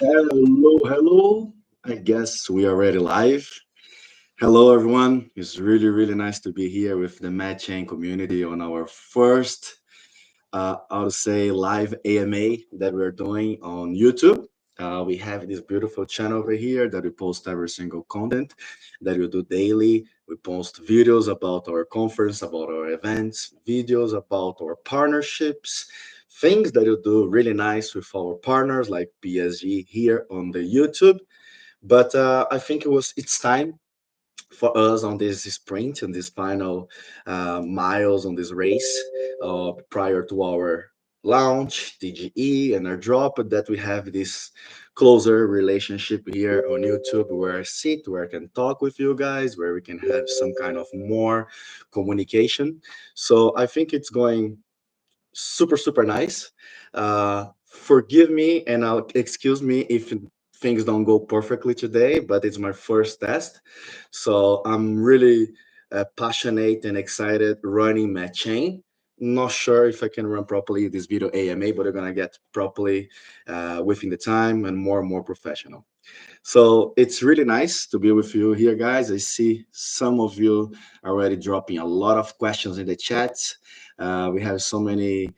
Hello, hello. I guess we are already live. Hello, everyone. It's really nice to be here with the Matchain community on our first, I would say, live AMA that we're doing on YouTube. We have this beautiful channel over here that we post every single content that we do daily. We post videos about our conference, about our events, videos about our partnerships, things that we do really nice with our partners like PSG here on the YouTube. But I think it's time for us on this sprint and this final miles on this race prior to our launch, TGE, and our drop, that we have this closer relationship here on YouTube where I sit, where I can talk with you guys, where we can have some kind of more communication. So I think it's going super nice. Forgive me and I'll excuse me if things don't go perfectly today, but it's my first test. So I'm really passionate and excited running Matchain. Not sure if I can run properly this video AMA, but I'm gonna get properly within the time and more professional. So it's really nice to be with you here, guys. I see some of you already dropping a lot of questions in the chat. We have so many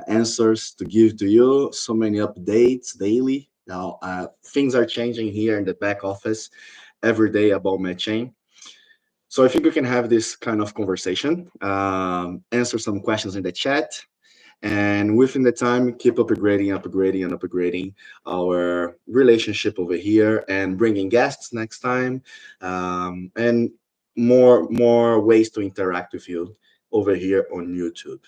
answers to give to you, so many updates daily. Now, things are changing here in the back office every day about Matchain. So I think we can have this kind of conversation, answer some questions in the chat, and within the time keep upgrading our relationship over here and bringing guests next time, and more ways to interact with you over here on YouTube.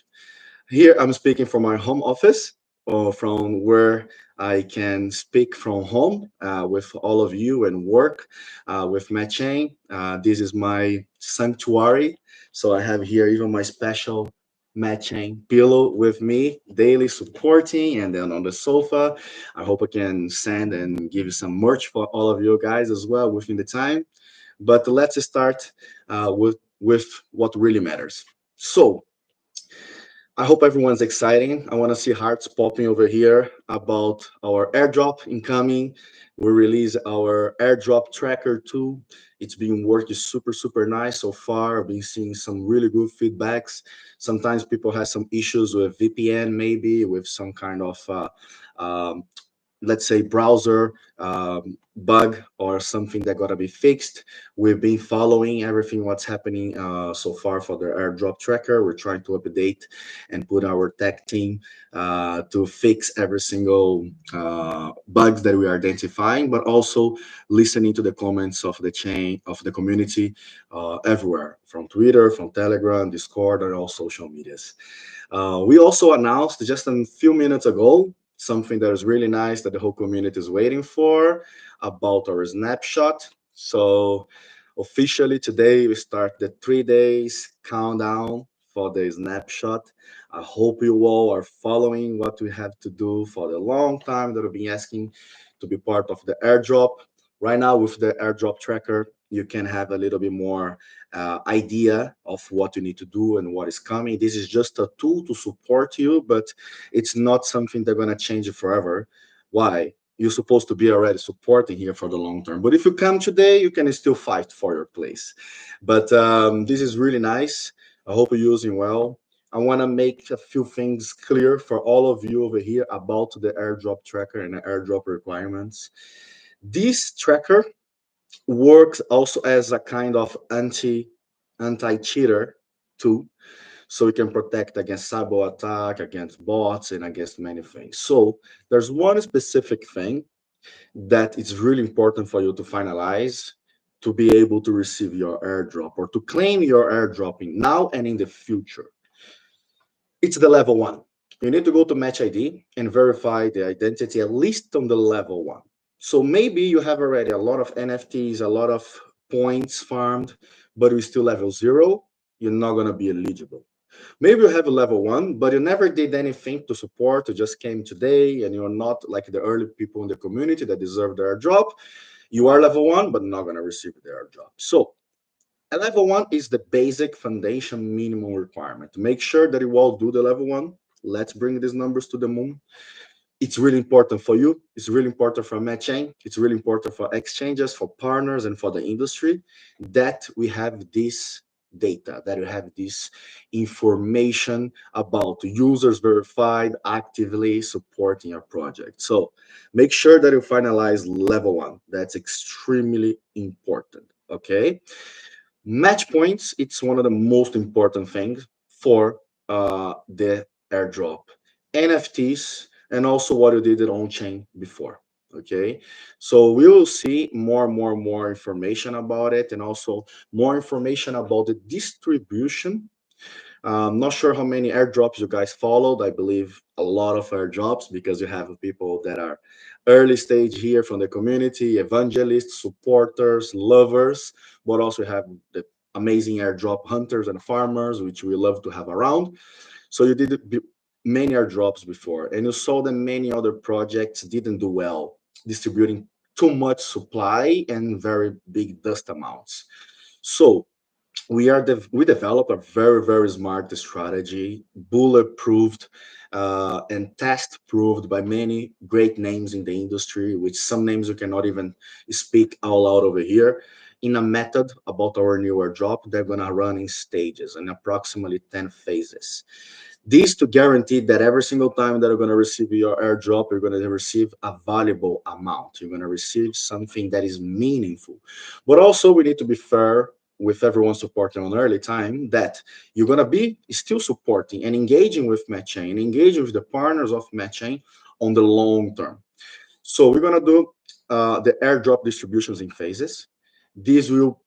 Here I'm speaking from my home office, or from where I can speak from home with all of you and work with Matchain. This is my sanctuary. So I have here even my special Matchain pillow with me, daily supporting, and then on the sofa. I hope I can send and give you some merch for all of you guys as well within the time. But let's start with what really matters. So I hope everyone's exciting. I want to see hearts popping over here about our airdrop incoming. We release our Airdrop Tracker tool. It's been working super nice so far. I've been seeing some really good feedbacks. Sometimes people have some issues with VPN, maybe with some kind of um, let's say browser bug or something that got to be fixed. We've been following everything what's happening so far for the airdrop tracker. We're trying to update and put our tech team to fix every single bugs that we are identifying, but also listening to the comments of the chain of the community everywhere, from Twitter, from Telegram, Discord, and all social medias. We also announced just a few minutes ago something that is really nice that the whole community is waiting for about our snapshot. So officially today we start the 3 days countdown for the snapshot. I hope you all are following what we have to do for the long time that I've been asking to be part of the airdrop. Right now with the airdrop tracker, you can have a little bit more idea of what you need to do and what is coming. This is just a tool to support you, but it's not something they're going to change it forever. Why? You're supposed to be already supporting here for the long term. But if you come today, you can still fight for your place. But this is really nice. I hope you're using well. I want to make a few things clear for all of you over here about the airdrop tracker and the airdrop requirements. This tracker works also as a kind of anti-cheater tool, so we can protect against cyber attack, against bots, and against many things. So there's one specific thing that is really important for you to finalize to be able to receive your airdrop or to claim your airdropping now and in the future. It's the level one. You need to go to Match ID and verify the identity at least on the level one. So maybe you have already a lot of NFTs, a lot of points farmed, but you're still level zero, you're not going to be eligible. Maybe you have a level one, but you never did anything to support. You just came today and you're not like the early people in the community that deserve their drop. You are level one, but not going to receive their drop. So a level one is the basic foundation minimum requirement. Make sure that you all do the level one. Let's bring these numbers to the moon. It's really important for you. It's really important for Matchain. It's really important for exchanges, for partners, and for the industry that we have this data, that we have this information about users verified actively supporting your project. So make sure that you finalize level one. That's extremely important. Okay. Match points, it's one of the most important things for the airdrop. NFTs, and also what you did on chain before. Okay, so we will see more information about it, and also more information about the distribution. Not sure how many airdrops you guys followed. I believe a lot of airdrops, because you have people that are early stage here from the community, evangelists, supporters, lovers, but also have the amazing airdrop hunters and farmers, which we love to have around. So you did many airdrops before, and you saw that many other projects didn't do well, distributing too much supply and very big dust amounts. So we develop a very smart strategy, bulletproof, and test proved by many great names in the industry, which some names you cannot even speak out loud over here, in a method about our newer drop. They're going to run in stages in approximately 10 phases. This to guarantee that every single time that you're going to receive your airdrop, you're going to receive a valuable amount. You're going to receive something that is meaningful. But also, we need to be fair with everyone supporting on early time, that you're going to be still supporting and engaging with Matchain, engaging with the partners of Matchain on the long term. So we're going to do the airdrop distributions in phases. These will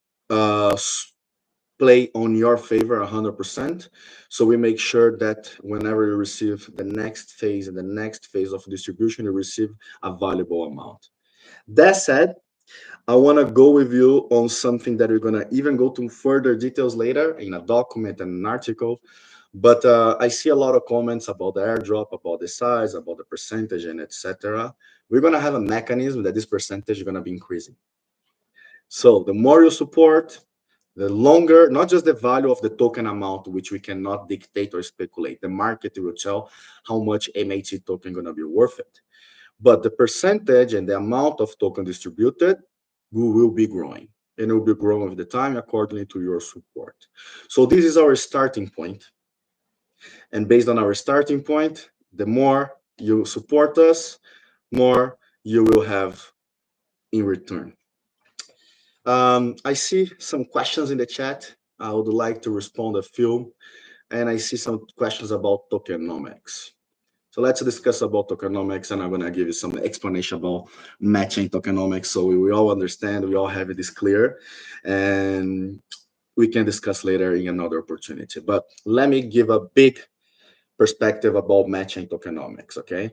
play on your favor 100%. So we make sure that whenever you receive the next phase and the next phase of distribution, you receive a valuable amount. That said, I want to go with you on something that we're going to even go to further details later in a document and an article. But I see a lot of comments about the airdrop, about the size, about the percentage, and etc. We're going to have a mechanism that this percentage is going to be increasing. So the more you support, the longer, not just the value of the token amount, which we cannot dictate or speculate. The market will tell how much MAT token going to be worth it. But the percentage and the amount of token distributed will be growing, and it will be growing with the time accordingly to your support. So this is our starting point. And based on our starting point, the more you support us, more you will have in return. I see some questions in the chat. I would like to respond a few, and I see some questions about tokenomics. So let's discuss about tokenomics, and I'm gonna give you some explanation about matching tokenomics, so we all understand, we all have this clear, and we can discuss later in another opportunity. But let me give a big perspective about matching tokenomics. Okay,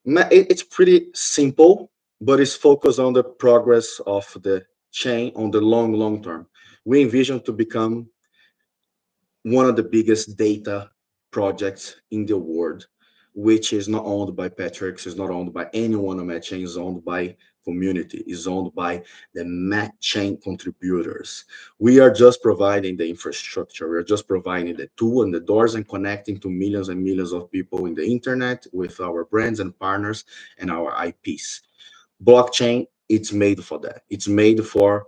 it's pretty simple, but it's focused on the progress of the chain on the long term. We envision to become one of the biggest data projects in the world, which is not owned by Petrix, is not owned by anyone on Matchain, is owned by community, is owned by the Matchain contributors. We are just providing the infrastructure. We're just providing the tool and the doors and connecting to millions and millions of people in the internet with our brands and partners and our IPs. Blockchain, it's made for that. It's made for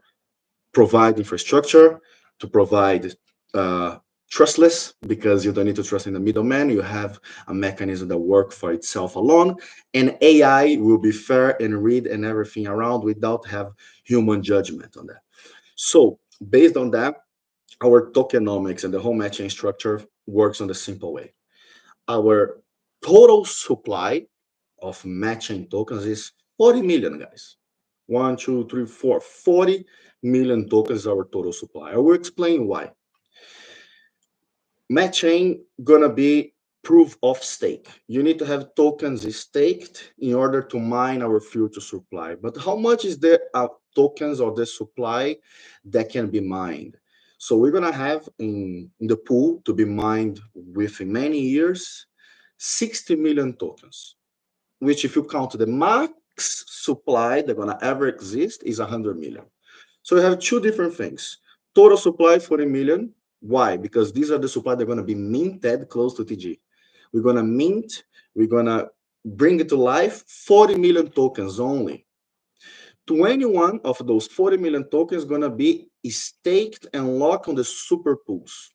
provide infrastructure, to provide uh, trustless, because you don't need to trust in the middleman. You have a mechanism that works for itself alone, and AI will be fair and read and everything around without have human judgment on that. So based on that, our tokenomics and the whole matching structure works on the simple way. Our total supply of matching tokens is 40 million, guys. One, two, three, four. 40 million tokens is our total supply. I will explain why. Matchain gonna be proof of stake. You need to have tokens staked in order to mine our future supply. But how much is the tokens or the supply that can be mined? So we're gonna have in the pool to be mined within many years 60 million tokens, which if you count the max supply that gonna ever exist is 100 million. So we have two different things. Total supply 40 million. Why? Because these are the supply that are gonna be minted close to TG. We're gonna mint, we're gonna bring it to life, 40 million tokens only. 21 of those 40 million tokens going to be staked and locked on the super pools.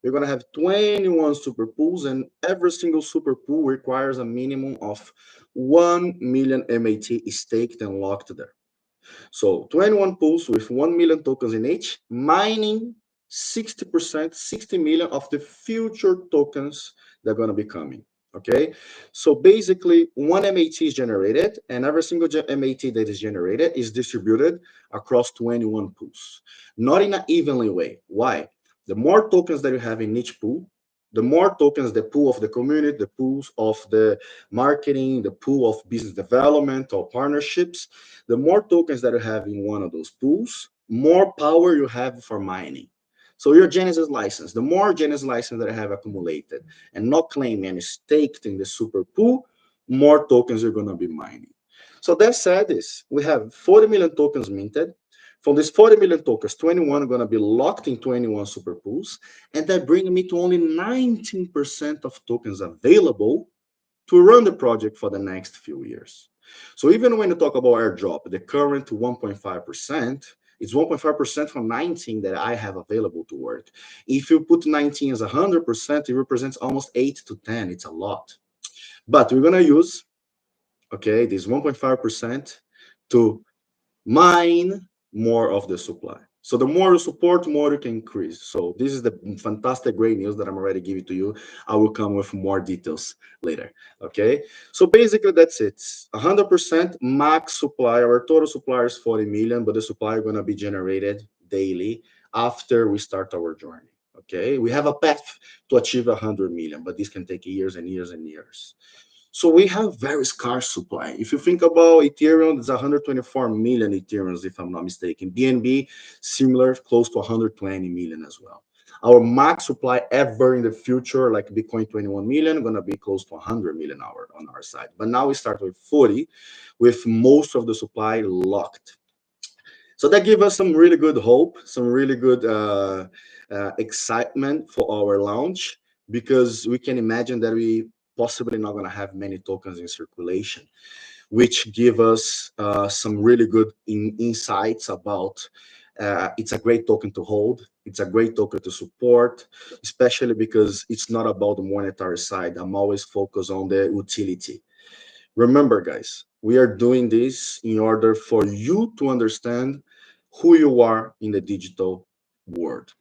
You're going to have 21 super pools, and every single super pool requires a minimum of 1 million MAT staked and locked there. So 21 pools with 1 million tokens in each, mining 60%, 60 million of the future tokens that are going to be coming. Okay, so basically one MAT is generated, and every single MAT that is generated is distributed across 21 pools, not in an evenly way. Why? The more tokens that you have in each pool, the more tokens the pool of the community, the pools of the marketing, the pool of business development or partnerships, the more tokens that you have in one of those pools, more power you have for mining. So your Genesis license, the more Genesis license that I have accumulated and not claimed and staked in the super pool, more tokens you're going to be mining. So that said, is we have 40 million tokens minted. From these 40 million tokens, 21 are going to be locked in 21 super pools, and that brings me to only 19% of tokens available to run the project for the next few years. So even when you talk about airdrop, the current 1.5%, it's 1.5% from 19 that I have available to work. If you put 19 as 100%, it represents almost 8 to 10. It's a lot. But we're going to use, okay, this 1.5% to mine more of the supply. So the more you support, more you can increase. So this is the fantastic great news that I'm already giving to you. I will come with more details later. Okay. So basically that's it. 100% max supply. Our total supply is 40 million, but the supply is going to be generated daily after we start our journey. Okay. We have a path to achieve 100 million, but this can take years and years and years. So we have very scarce supply. If you think about Ethereum, there's 124 million Ethereums, if I'm not mistaken. BNB, similar, close to 120 million as well. Our max supply ever in the future, like Bitcoin 21 million, gonna be close to 100 million on our side. But now we start with 40, with most of the supply locked. So that gives us some really good hope, some really good excitement for our launch, because we can imagine that we possibly not going to have many tokens in circulation, which give us some really good insights about it's a great token to hold. It's a great token to support, especially because it's not about the monetary side. I'm always focused on the utility. Remember, guys, we are doing this in order for you to understand who you are in the digital world.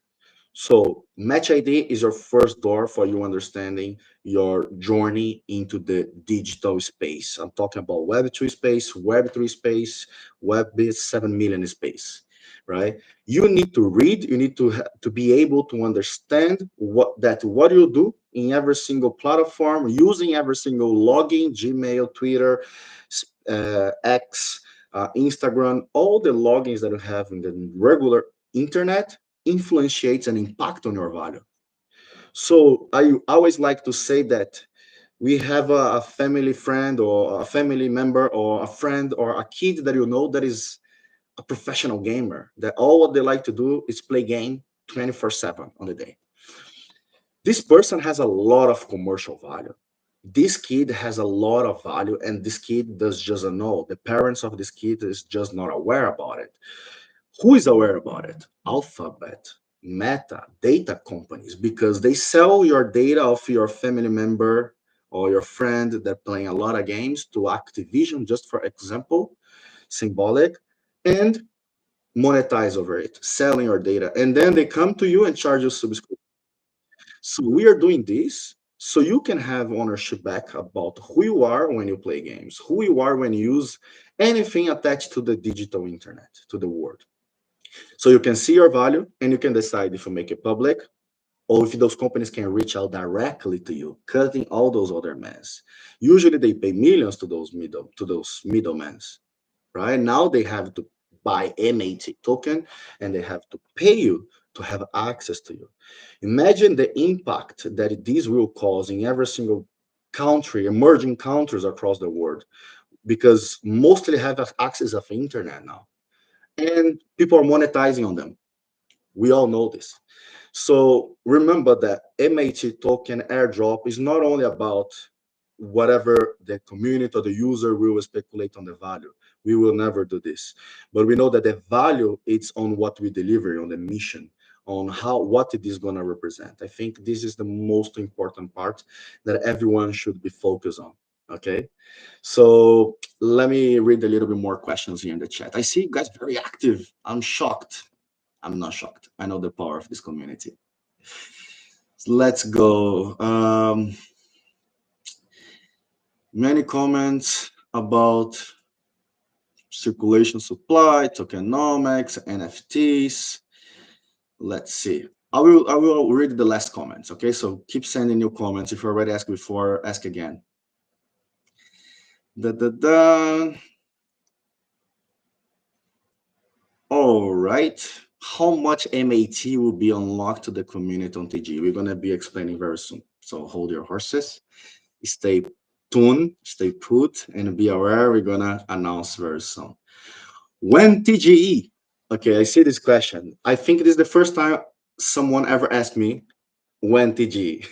So Match ID is your first door for you understanding your journey into the digital space. I'm talking about Web2 space, Web3 space, Web 7 million space, right? You need to read, you need to be able to understand what you do in every single platform, using every single login, Gmail, Twitter, X, Instagram, all the logins that you have in the regular internet influentiates and impact on your value. So I always like to say that we have a family friend or a family member or a friend or a kid that you know that is a professional gamer, that all what they like to do is play game 24/7 on the day. This person has a lot of commercial value. This kid has a lot of value, and this kid does just not know. The parents of this kid is just not aware about it. Who is aware about it? Alphabet, Meta, data companies, because they sell your data of your family member or your friend that playing a lot of games to Activision, just for example, symbolic, and monetize over it, selling your data. And then they come to you and charge you subscription. So we are doing this so you can have ownership back about who you are when you play games, who you are when you use anything attached to the digital internet, to the world. So you can see your value and you can decide if you make it public or if those companies can reach out directly to you, cutting all those other men. Usually they pay millions to those middlemen, right? Now they have to buy MAT token and they have to pay you to have access to you. Imagine the impact that this will cause in every single country, emerging countries across the world, because mostly have access of internet now and people are monetizing on them. We all know this. So remember that MAT token airdrop is not only about whatever the community or the user will speculate on the value. We will never do this. But we know that the value it's on what we deliver, on the mission, on how what it is going to represent. I think this is the most important part that everyone should be focused on. Okay. So let me read a little bit more questions here in the chat. I see you guys very active. I'm shocked. I'm not shocked. I know the power of this community. Let's go. Many comments about circulation supply, tokenomics, NFTs. Let's see. I will read the last comments. Okay, so keep sending new comments. If you already asked before, ask again. Da, da, da. All right. How much MAT will be unlocked to the community on TG? We're gonna be explaining very soon. So hold your horses. Stay tuned, stay put, and be aware. We're gonna announce very soon. When TGE? Okay, I see this question. I think it is the first time someone ever asked me when TGE.